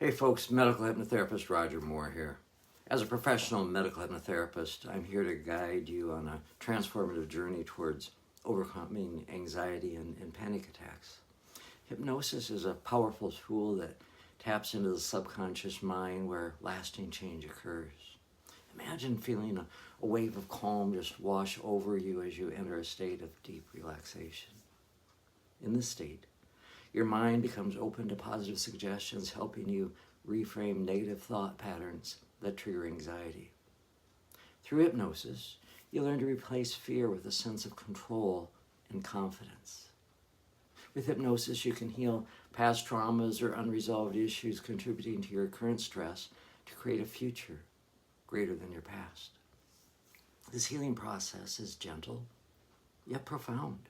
Hey folks, medical hypnotherapist Roger Moore here. As a professional medical hypnotherapist, I'm here to guide you on a transformative journey towards overcoming anxiety and panic attacks. Hypnosis is a powerful tool that taps into the subconscious mind where lasting change occurs. Imagine feeling a wave of calm just wash over you as you enter a state of deep relaxation. In this state, your mind becomes open to positive suggestions, helping you reframe negative thought patterns that trigger anxiety. Through hypnosis, you learn to replace fear with a sense of control and confidence. With hypnosis, you can heal past traumas or unresolved issues contributing to your current stress to create a future greater than your past. This healing process is gentle, yet profound,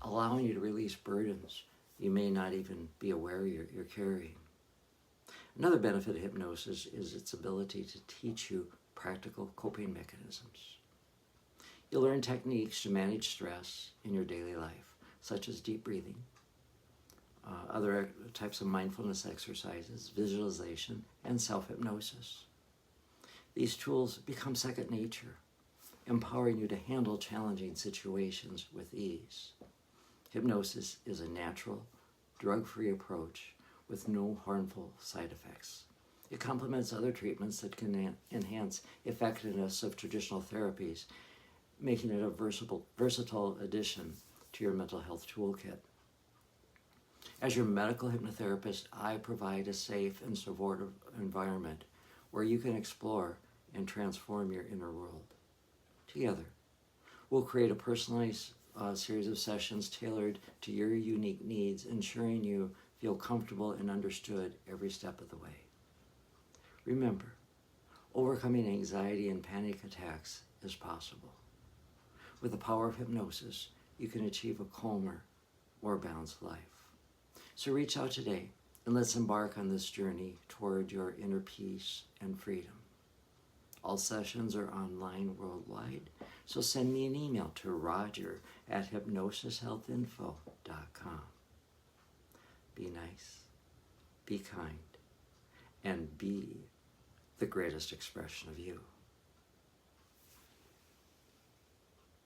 allowing you to release burdens you may not even be aware you're carrying. Another benefit of hypnosis is its ability to teach you practical coping mechanisms. You'll learn techniques to manage stress in your daily life, such as deep breathing, other types of mindfulness exercises, visualization, and self-hypnosis. These tools become second nature, empowering you to handle challenging situations with ease. Hypnosis is a natural, drug-free approach with no harmful side effects. It complements other treatments that can enhance effectiveness of traditional therapies, making it a versatile addition to your mental health toolkit. As your medical hypnotherapist, I provide a safe and supportive environment where you can explore and transform your inner world. Together, we'll create a personalized series of sessions tailored to your unique needs, ensuring you feel comfortable and understood every step of the way. Remember, overcoming anxiety and panic attacks is possible. With the power of hypnosis, you can achieve a calmer, more balanced life. So reach out today and let's embark on this journey toward your inner peace and freedom. All sessions are online worldwide, so send me an email to roger@hypnosishealthinfo.com. Be nice, be kind, and be the greatest expression of you.